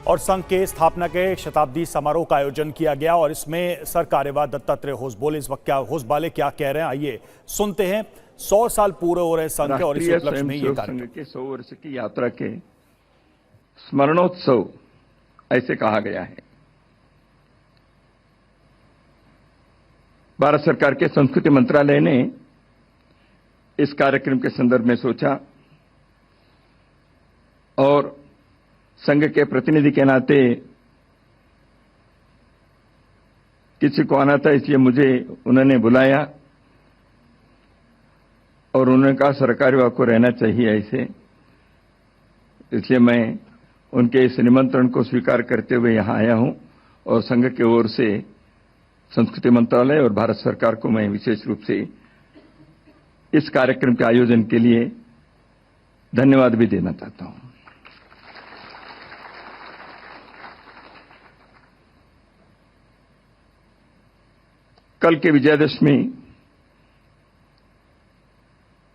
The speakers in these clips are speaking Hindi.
और संघ के स्थापना के शताब्दी समारोह का आयोजन किया गया और इसमें सर कार्यवाह दत्तात्रेय होसबोले इस वक्त होसबाले क्या कह रहे हैं, आइए सुनते हैं। 100 साल पूरे हो रहे संघ के और इस उपलक्ष्य में ये कार्यक्रम के 100 वर्ष की यात्रा के स्मरणोत्सव ऐसे कहा गया है। भारत सरकार के संस्कृति मंत्रालय ने इस कार्यक्रम के संदर्भ में सोचा और संघ के प्रतिनिधि के नाते किसी को आना था, इसलिए मुझे उन्होंने बुलाया और उन्होंने कहा सरकारी वाक को रहना चाहिए ऐसे, इसलिए मैं उनके इस निमंत्रण को स्वीकार करते हुए यहां आया हूं और संघ की ओर से संस्कृति मंत्रालय और भारत सरकार को मैं विशेष रूप से इस कार्यक्रम के आयोजन के लिए धन्यवाद भी देना चाहता हूं। कल के विजयादशमी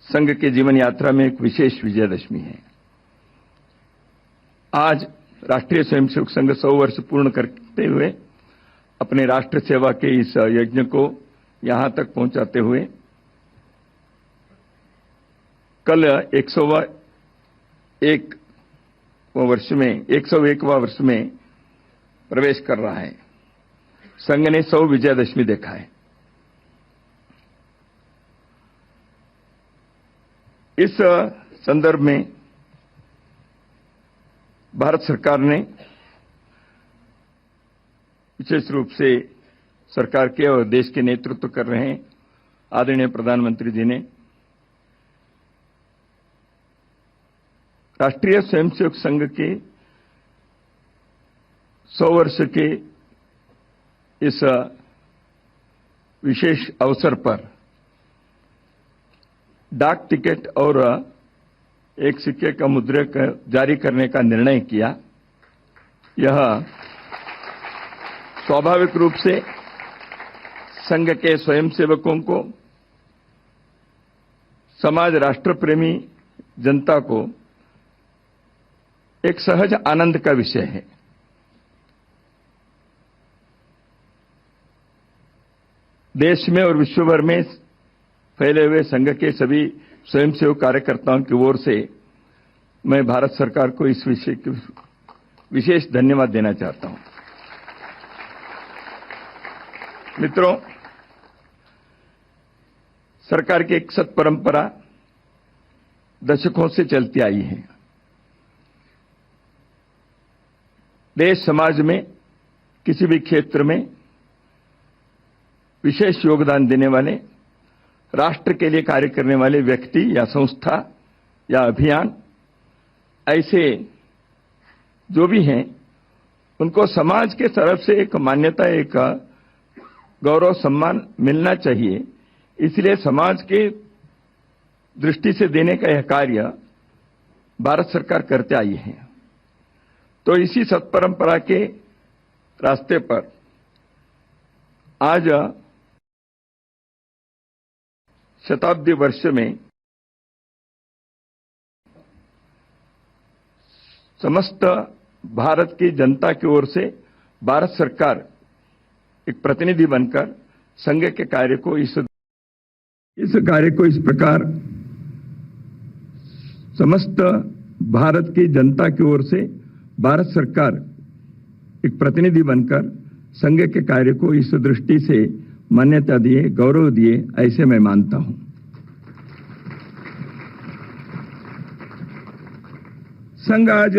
संघ के जीवन यात्रा में एक विशेष विजयादशमी है। आज राष्ट्रीय स्वयंसेवक संघ 100 वर्ष पूर्ण करते हुए अपने राष्ट्र सेवा के इस यज्ञ को यहां तक पहुंचाते हुए कल 101वां वर्ष में प्रवेश कर रहा है। संघ ने 100 विजयादशमी देखा है। इस संदर्भ में भारत सरकार ने विशेष रूप से सरकार के और देश के नेतृत्व कर रहे हैं आदरणीय प्रधानमंत्री जी ने राष्ट्रीय स्वयंसेवक संघ के 100 वर्ष के इस विशेष अवसर पर डाक टिकट और एक सिक्के का मुद्रक जारी करने का निर्णय किया। यह स्वाभाविक रूप से संघ के स्वयंसेवकों को, समाज राष्ट्र प्रेमी जनता को एक सहज आनंद का विषय है। देश में और विश्व भर में फैले हुए संघ के सभी स्वयंसेवक कार्यकर्ताओं की ओर से मैं भारत सरकार को इस विषय की विशेष धन्यवाद देना चाहता हूं। मित्रों, सरकार की एक सत परंपरा दशकों से चलती आई है। देश समाज में किसी भी क्षेत्र में विशेष योगदान देने वाले, राष्ट्र के लिए कार्य करने वाले व्यक्ति या संस्था या अभियान ऐसे जो भी हैं, उनको समाज के तरफ से एक मान्यता, एक गौरव सम्मान मिलना चाहिए। इसलिए समाज के दृष्टि से देने का यह कार्य भारत सरकार करते आई है। तो इसी सत्परंपरा के रास्ते पर आज शताब्दी वर्ष में समस्त भारत की जनता की ओर से भारत सरकार एक प्रतिनिधि बनकर संघ के कार्य को इस प्रकार समस्त भारत की जनता की ओर से भारत सरकार एक प्रतिनिधि बनकर संघ के कार्य को इस दृष्टि से मान्यता दिए, गौरव दिए, ऐसे मैं मानता हूं। संघ आज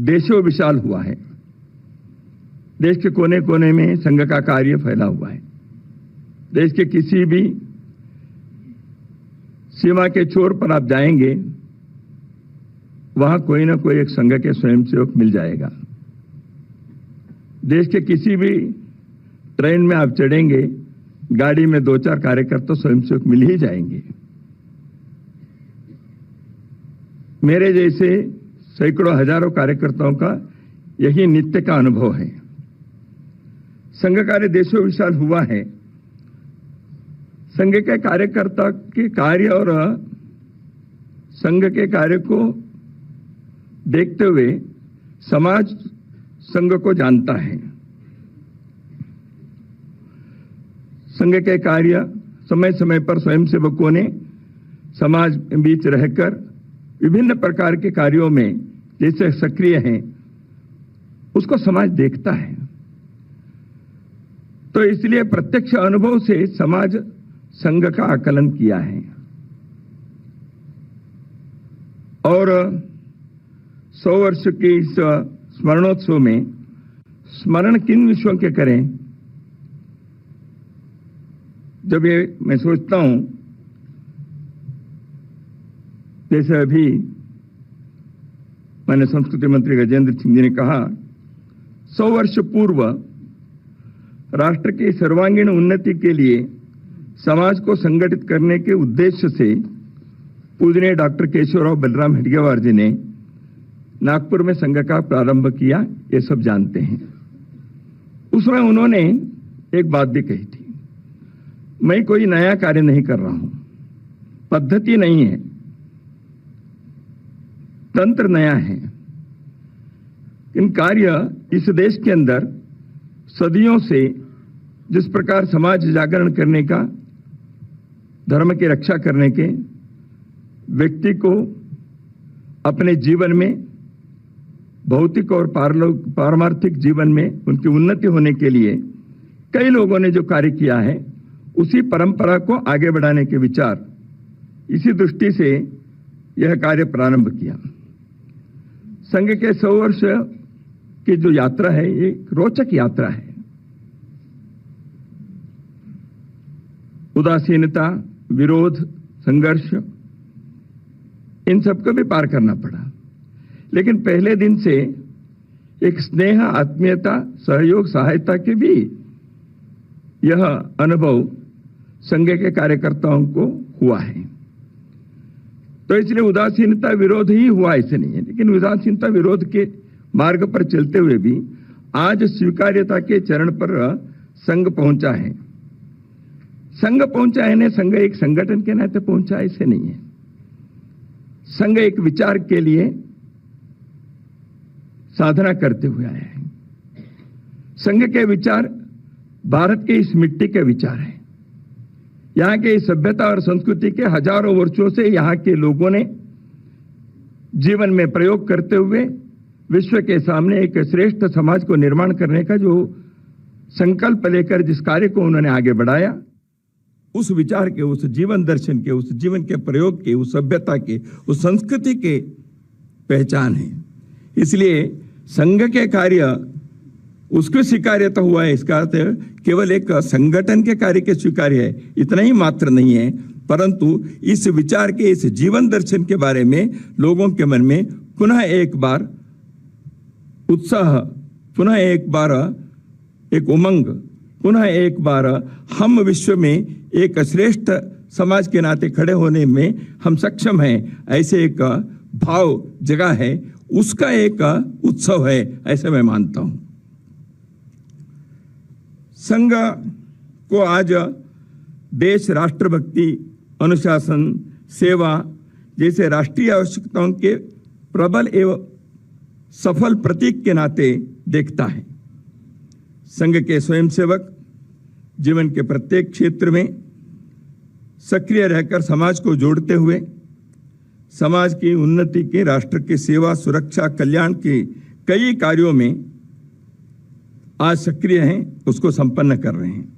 देशों विशाल हुआ है। देश के कोने कोने में संघ का कार्य फैला हुआ है। देश के किसी भी सीमा के छोर पर आप जाएंगे, वहां कोई ना कोई एक संघ के स्वयंसेवक मिल जाएगा। देश के किसी भी ट्रेन में आप चढ़ेंगे, गाड़ी में 2-4 कार्यकर्ता स्वयंसेवक मिल ही जाएंगे। मेरे जैसे सैकड़ों हजारों कार्यकर्ताओं का यही नित्य का अनुभव है। संघ कार्य देशों विशाल हुआ है। संघ के कार्यकर्ता के कार्य और संघ के कार्य को देखते हुए समाज संघ को जानता है। संघ के कार्य समय समय पर स्वयंसेवकों ने समाज के बीच रहकर विभिन्न प्रकार के कार्यों में जैसे सक्रिय हैं, उसको समाज देखता है। तो इसलिए प्रत्यक्ष अनुभव से समाज संघ का आकलन किया है। और 100 वर्ष के इस स्मरणोत्सव में स्मरण किन विषयों के करें, जब ये मैं सोचता हूं, जैसे अभी मैंने संस्कृति मंत्री गजेंद्र सिंह जी ने कहा, 100 वर्ष पूर्व राष्ट्र की सर्वांगीण उन्नति के लिए समाज को संगठित करने के उद्देश्य से पूजनीय डॉक्टर केशवराव बलराम हेडगेवार जी ने नागपुर में संघ का प्रारंभ किया, ये सब जानते हैं। उसमें उन्होंने एक बात भी कही थी, मैं कोई नया कार्य नहीं कर रहा हूं, पद्धति नहीं है, तंत्र नया है। इन कार्य इस देश के अंदर सदियों से जिस प्रकार समाज जागरण करने का, धर्म की रक्षा करने के, व्यक्ति को अपने जीवन में भौतिक और पारमार्थिक जीवन में उनकी उन्नति होने के लिए कई लोगों ने जो कार्य किया है, उसी परंपरा को आगे बढ़ाने के विचार, इसी दृष्टि से यह कार्य प्रारंभ किया। संघ के 100 वर्ष की जो यात्रा है, ये रोचक यात्रा है। उदासीनता, विरोध, संघर्ष, इन सबको भी पार करना पड़ा। लेकिन पहले दिन से एक स्नेह, आत्मीयता, सहयोग, सहायता के भी यह अनुभव संघ के कार्यकर्ताओं को हुआ है। तो इसलिए उदासीनता विरोध ही हुआ ऐसे नहीं है, लेकिन उदासीनता विरोध के मार्ग पर चलते हुए भी आज स्वीकार्यता के चरण पर संघ पहुंचा है। संघ पहुंचा है ने संघ एक संगठन के नाते पहुंचा ऐसे नहीं है। संघ एक विचार के लिए साधना करते हुए आया है। संघ के विचार भारत के इस मिट्टी के विचार है। यहाँ के इस सभ्यता और संस्कृति के हजारों वर्षों से यहाँ के लोगों ने जीवन में प्रयोग करते हुए विश्व के सामने एक श्रेष्ठ समाज को निर्माण करने का जो संकल्प लेकर जिस कार्य को उन्होंने आगे बढ़ाया, उस विचार के, उस जीवन दर्शन के, उस जीवन के प्रयोग के, उस सभ्यता के, उस संस्कृति के पहचान है। इसलिए संघ के कार्य उसको स्वीकार्यता हुआ है, इसका अर्थ केवल एक संगठन के कार्य के स्वीकार्य है, इतना ही मात्र नहीं है, परंतु इस विचार के, इस जीवन दर्शन के बारे में लोगों के मन में पुनः एक बार उत्साह, पुनः एक बार एक उमंग, पुनः एक बार हम विश्व में एक श्रेष्ठ समाज के नाते खड़े होने में हम सक्षम हैं, ऐसे एक भाव जगह है, उसका एक उत्सव है, ऐसे मैं मानता हूं। संघ को आज देश राष्ट्रभक्ति, अनुशासन, सेवा जैसे राष्ट्रीय आवश्यकताओं के प्रबल एवं सफल प्रतीक के नाते देखता है। संघ के स्वयंसेवक जीवन के प्रत्येक क्षेत्र में सक्रिय रहकर समाज को जोड़ते हुए समाज की उन्नति के, राष्ट्र की सेवा, सुरक्षा, कल्याण के कई कार्यों में आज सक्रिय हैं, उसको संपन्न कर रहे हैं।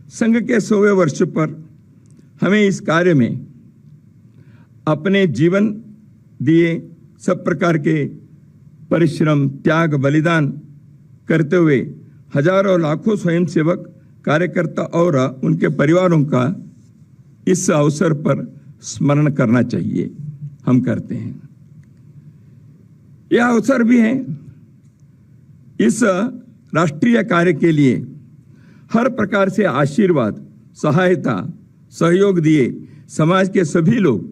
संघ के 100वें वर्ष पर हमें इस कार्य में अपने जीवन दिए सब प्रकार के परिश्रम, त्याग, बलिदान करते हुए हजारों लाखों स्वयंसेवक, कार्यकर्ता और उनके परिवारों का इस अवसर पर स्मरण करना चाहिए। हम करते हैं। यह अवसर भी है इस राष्ट्रीय कार्य के लिए हर प्रकार से आशीर्वाद, सहायता, सहयोग दिए समाज के सभी लोग,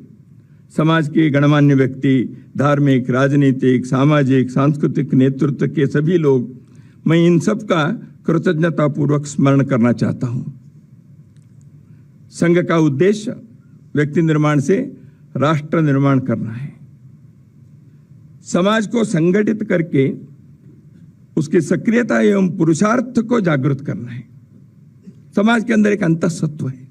समाज के गणमान्य व्यक्ति, धार्मिक, राजनीतिक, सामाजिक, सांस्कृतिक नेतृत्व के सभी लोग, मैं इन सब का कृतज्ञतापूर्वक स्मरण करना चाहता हूं। संघ का उद्देश्य व्यक्ति निर्माण से राष्ट्र निर्माण करना है। समाज को संगठित करके उसकी सक्रियता एवं पुरुषार्थ को जागृत करना है। समाज के अंदर एक अंतःसत्व है।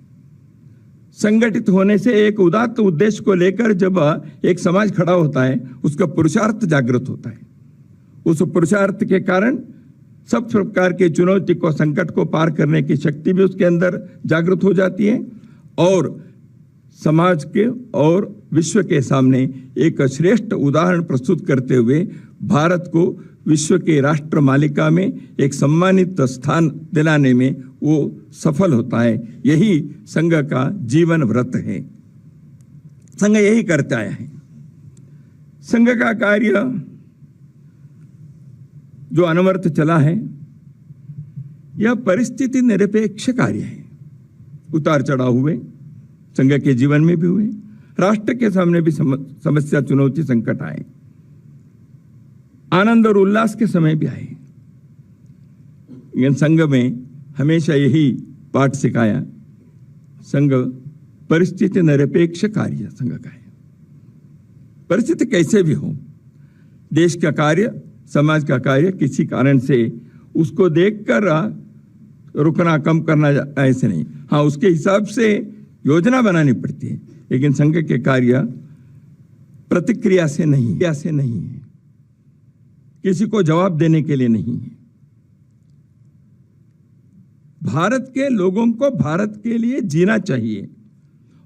संगठित होने से एक उदात्त उद्देश्य को लेकर जब एक समाज खड़ा होता है, उसका पुरुषार्थ जागृत होता है। उस पुरुषार्थ के कारण सब प्रकार के चुनौती को, संकट को पार करने की शक्ति भी उसके अंदर जागृत हो जाती है और समाज के और विश्व के सामने एक श्रेष्ठ उदाहरण प्रस्तुत करते हुए भारत को विश्व के राष्ट्र मालिका में एक सम्मानित स्थान दिलाने में वो सफल होता है। यही संघ का जीवन व्रत है। संघ यही करता है। संघ का कार्य जो अनवरत चला है, यह परिस्थिति निरपेक्ष कार्य है। उतार चढ़ाव हुए, संघ के जीवन में भी हुए, राष्ट्र के सामने भी समस्या, चुनौती, संकट आए, आनंद और उल्लास के समय भी आए। लेकिन संघ में हमेशा यही पाठ सिखाया, संघ परिस्थिति निरपेक्ष कार्य संघ का है। परिस्थिति कैसे भी हो, देश का कार्य, समाज का कार्य किसी कारण से उसको देखकर रुकना, कम करना ऐसे नहीं। हाँ, उसके हिसाब से योजना बनानी पड़ती है, लेकिन संघ के कार्य प्रतिक्रिया से नहीं है, किसी को जवाब देने के लिए नहीं है। भारत के लोगों को भारत के लिए जीना चाहिए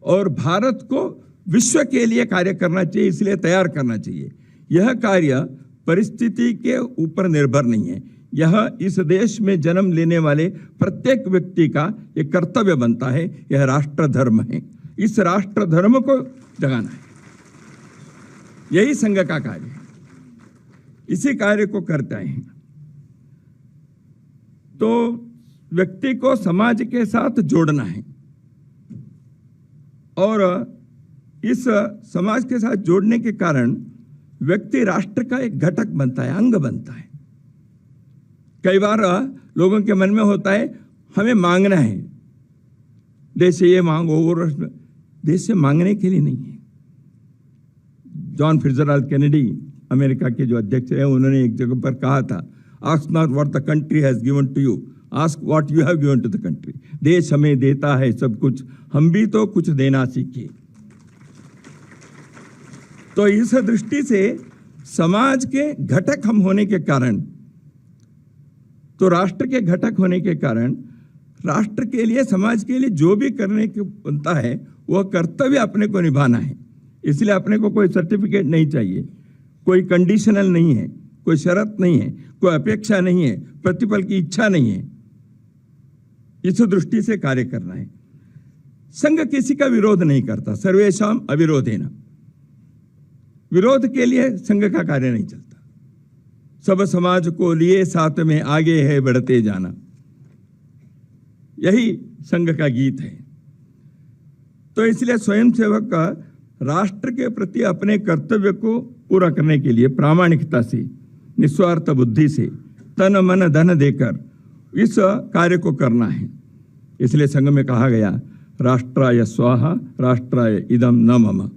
और भारत को विश्व के लिए कार्य करना चाहिए, इसलिए तैयार करना चाहिए। यह कार्य परिस्थिति के ऊपर निर्भर नहीं है। यह इस देश में जन्म लेने वाले प्रत्येक व्यक्ति का एक कर्तव्य बनता है। यह राष्ट्र धर्म है। इस राष्ट्र धर्म को जगाना है, यही संघ का कार्य है। इसी कार्य को करते हैं तो व्यक्ति को समाज के साथ जोड़ना है और इस समाज के साथ जोड़ने के कारण व्यक्ति राष्ट्र का एक घटक बनता है, अंग बनता है। कई बार लोगों के मन में होता है हमें मांगना है, देश से ये मांगो, और देश से मांगने के लिए नहीं है। जॉन फिट्जरल्ड केनेडी, अमेरिका के जो अध्यक्ष हैं, उन्होंने एक जगह पर कहा था, ask not what the country has given to you, ask what you have given to the country. देश हमें देता है सब कुछ, हम भी तो कुछ देना सीखिए। तो इस दृष्टि से समाज के घटक हम होने के कारण, तो राष्ट्र के घटक होने के कारण, राष्ट्र के लिए, समाज के लिए जो भी करने को बनता है वह कर्तव्य अपने को निभाना है। इसलिए अपने को कोई सर्टिफिकेट नहीं चाहिए, कोई कंडीशनल नहीं है, कोई शर्त नहीं है, कोई अपेक्षा नहीं है, प्रतिफल की इच्छा नहीं है। इस दृष्टि से कार्य करना है। संघ किसी का विरोध नहीं करता, सर्वेषाम अविरोधेन। विरोध के लिए संघ का कार्य नहीं चलता। सब समाज को लिए साथ में आगे है बढ़ते जाना, यही संघ का गीत है। तो इसलिए स्वयंसेवक का राष्ट्र के प्रति अपने कर्तव्य को पूरा करने के लिए प्रामाणिकता से, निस्वार्थ बुद्धि से, तन मन धन देकर इस कार्य को करना है। इसलिए संघ में कहा गया, राष्ट्राय स्वाहा राष्ट्राय इदम न मम।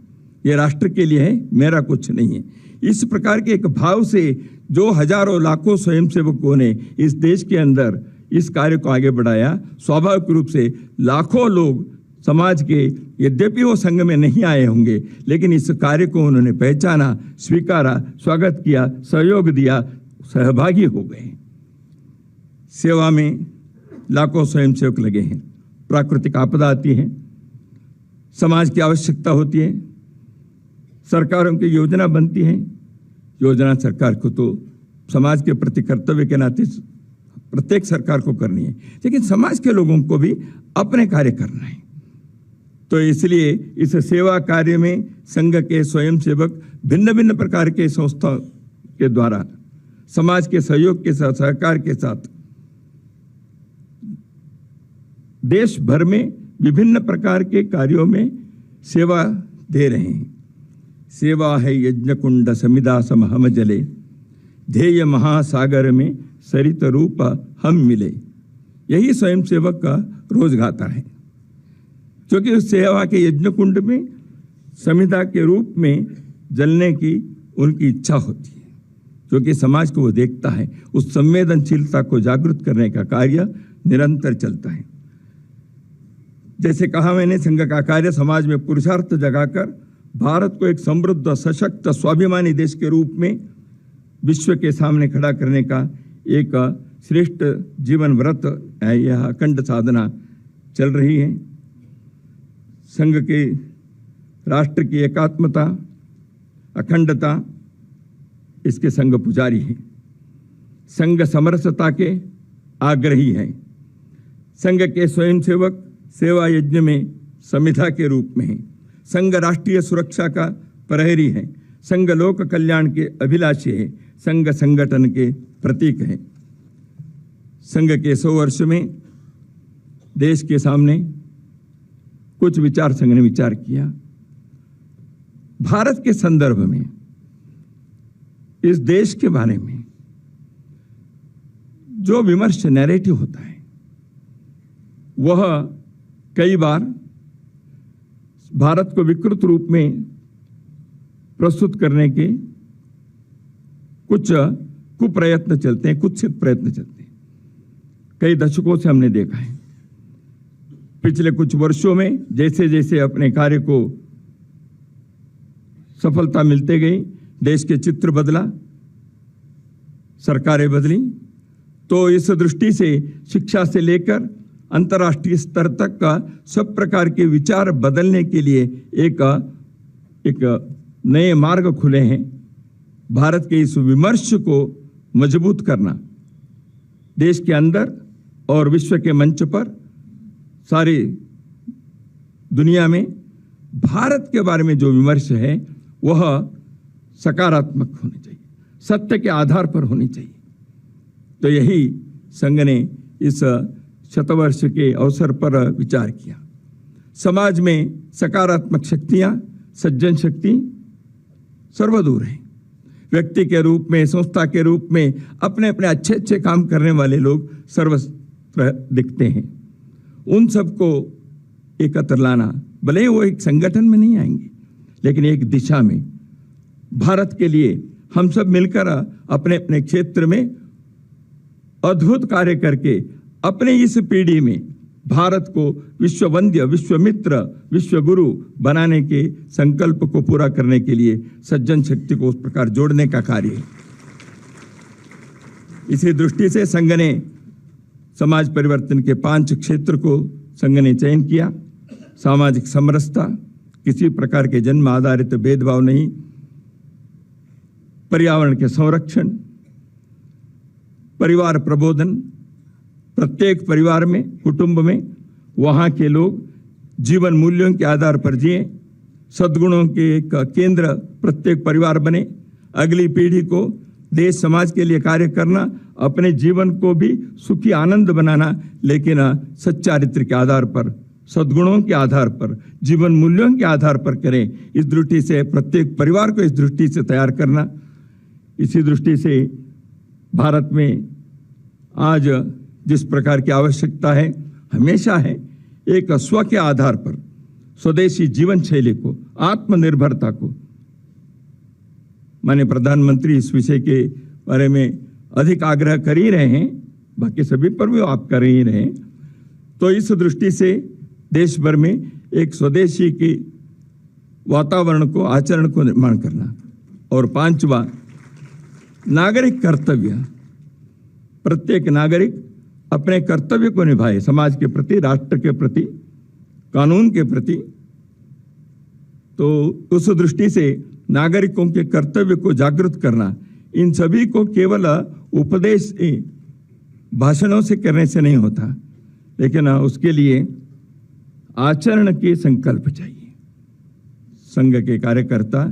ये राष्ट्र के लिए है, मेरा कुछ नहीं है। इस प्रकार के एक भाव से जो हजारों लाखों स्वयंसेवकों ने इस देश के अंदर इस कार्य को आगे बढ़ाया, स्वाभाविक रूप से लाखों लोग समाज के, यद्यपि वो संघ में नहीं आए होंगे, लेकिन इस कार्य को उन्होंने पहचाना, स्वीकारा, स्वागत किया, सहयोग दिया, सहभागी हो गए। सेवा में लाखों स्वयंसेवक लगे हैं। प्राकृतिक आपदा आती है, समाज की आवश्यकता होती है, सरकारों की योजना बनती है। योजना सरकार को तो समाज के प्रति कर्तव्य के नाते प्रत्येक सरकार को करनी है, लेकिन समाज के लोगों को भी अपने कार्य करना है। तो इसलिए इस सेवा कार्य में संघ के स्वयंसेवक भिन्न भिन्न प्रकार के संस्था के द्वारा समाज के सहयोग के साथ, सहकार के साथ देश भर में विभिन्न प्रकार के कार्यों में सेवा दे रहे हैं। सेवा है यज्ञ कुंड समिदा समहम जले, ध्येय महासागर में सरित रूप हम मिले। यही स्वयंसेवक का रोज गाथा है, क्योंकि उस सेवा के यज्ञ कुंड में समिधा के रूप में जलने की उनकी इच्छा होती है, क्योंकि समाज को वो देखता है। उस संवेदनशीलता को जागृत करने का कार्य निरंतर चलता है। जैसे कहा मैंने, संघ का कार्य समाज में पुरुषार्थ जगाकर भारत को एक समृद्ध, सशक्त, स्वाभिमानी देश के रूप में विश्व के सामने खड़ा करने का एक श्रेष्ठ जीवन व्रत है। यह अखंड साधना चल रही है। संघ के राष्ट्र की एकात्मता, अखंडता, इसके संघ पुजारी हैं। संघ समरसता के आग्रही हैं। संघ के स्वयंसेवक सेवा यज्ञ में समिधा के रूप में हैं। संघ राष्ट्रीय सुरक्षा का प्रहरी है। संघ लोक कल्याण के अभिलाषी है। संघ संगठन के प्रतीक है। संघ के 100 वर्ष में देश के सामने कुछ विचार संघ ने विचार किया। भारत के संदर्भ में, इस देश के बारे में जो विमर्श नैरेटिव होता है, वह कई बार भारत को विकृत रूप में प्रस्तुत करने के कुछ कुप्रयत्न चलते हैं, कुत्सित प्रयत्न चलते हैं। कई दशकों से हमने देखा है। पिछले कुछ वर्षों में जैसे जैसे अपने कार्य को सफलता मिलते गई, देश के चित्र बदला, सरकारें बदली, तो इस दृष्टि से शिक्षा से लेकर अंतर्राष्ट्रीय स्तर तक का सब प्रकार के विचार बदलने के लिए एक नए मार्ग खुले हैं। भारत के इस विमर्श को मजबूत करना, देश के अंदर और विश्व के मंच पर, सारी दुनिया में भारत के बारे में जो विमर्श है वह सकारात्मक होनी चाहिए, सत्य के आधार पर होनी चाहिए। तो यही संघ ने इस शतवर्ष के अवसर पर विचार किया। समाज में सकारात्मक शक्तियां, सज्जन शक्ति सर्वदूर हैं। व्यक्ति के रूप में, संस्था के रूप में अपने अपने अच्छे अच्छे काम करने वाले लोग सर्वत्र दिखते हैं। उन सबको एकत्र लाना, भले वो एक संगठन में नहीं आएंगे, लेकिन एक दिशा में भारत के लिए हम सब मिलकर अपने अपने क्षेत्र में अद्भुत कार्य करके अपने इस पीढ़ी में भारत को विश्ववंद्य, विश्वमित्र, विश्वगुरु बनाने के संकल्प को पूरा करने के लिए सज्जन शक्ति को उस प्रकार जोड़ने का कार्य है। इसी दृष्टि से संघ ने समाज परिवर्तन के 5 क्षेत्र को संघ ने चयन किया। सामाजिक समरसता, किसी प्रकार के जन्म आधारित भेदभाव नहीं। पर्यावरण के संरक्षण, परिवार प्रबोधन, प्रत्येक परिवार में, कुटुंब में वहाँ के लोग जीवन मूल्यों के आधार पर जिए, सद्गुणों के एक केंद्र प्रत्येक परिवार बने, अगली पीढ़ी को देश समाज के लिए कार्य करना, अपने जीवन को भी सुखी आनंद बनाना, लेकिन सच्चारित्र के आधार पर, सद्गुणों के आधार पर, जीवन मूल्यों के आधार पर करें। इस दृष्टि से प्रत्येक परिवार को इस दृष्टि से तैयार करना। इसी दृष्टि से भारत में आज जिस प्रकार की आवश्यकता है, हमेशा है, एक स्व के आधार पर स्वदेशी जीवन शैली को, आत्मनिर्भरता को। माननीय प्रधानमंत्री इस विषय के बारे में अधिक आग्रह कर ही रहे हैं, बाकी सभी पर भी आप कर ही रहे हैं। तो इस दृष्टि से देश भर में एक स्वदेशी के वातावरण को, आचरण को निर्माण करना। और 5वां, नागरिक कर्तव्य। प्रत्येक नागरिक अपने कर्तव्य को निभाए, समाज के प्रति, राष्ट्र के प्रति, कानून के प्रति। तो उस दृष्टि से नागरिकों के कर्तव्य को जागृत करना, इन सभी को केवल उपदेश, भाषणों से करने से नहीं होता, लेकिन उसके लिए आचरण के संकल्प चाहिए। संघ के कार्यकर्ता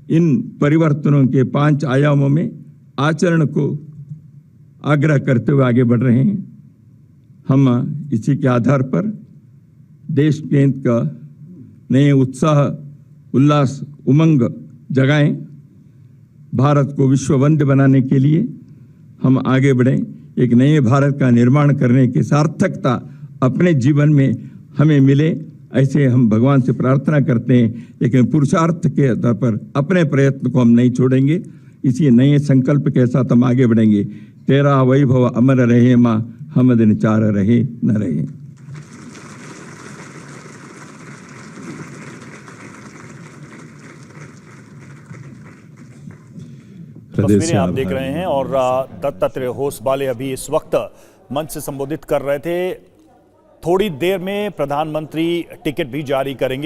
इन परिवर्तनों के 5 आयामों में आचरण को आग्रह करते हुए आगे बढ़ रहे हैं। हम इसी के आधार पर देश के का नए उत्साह, उल्लास, उमंग जगाएं। भारत को विश्ववंद्य बनाने के लिए हम आगे बढ़ें। एक नए भारत का निर्माण करने की सार्थकता अपने जीवन में हमें मिले, ऐसे हम भगवान से प्रार्थना करते हैं, लेकिन पुरुषार्थ के आधार पर अपने प्रयत्न को हम नहीं छोड़ेंगे। इसी नए संकल्प के साथ हम आगे बढ़ेंगे। तेरा वैभव अमर रहे माँ, हम दिन चार रहे न रहे। तस्वीरें आप देख रहे हैं और दत्तात्रेय होसबाले अभी इस वक्त मंच से संबोधित कर रहे थे। थोड़ी देर में प्रधानमंत्री टिकट भी जारी करेंगे।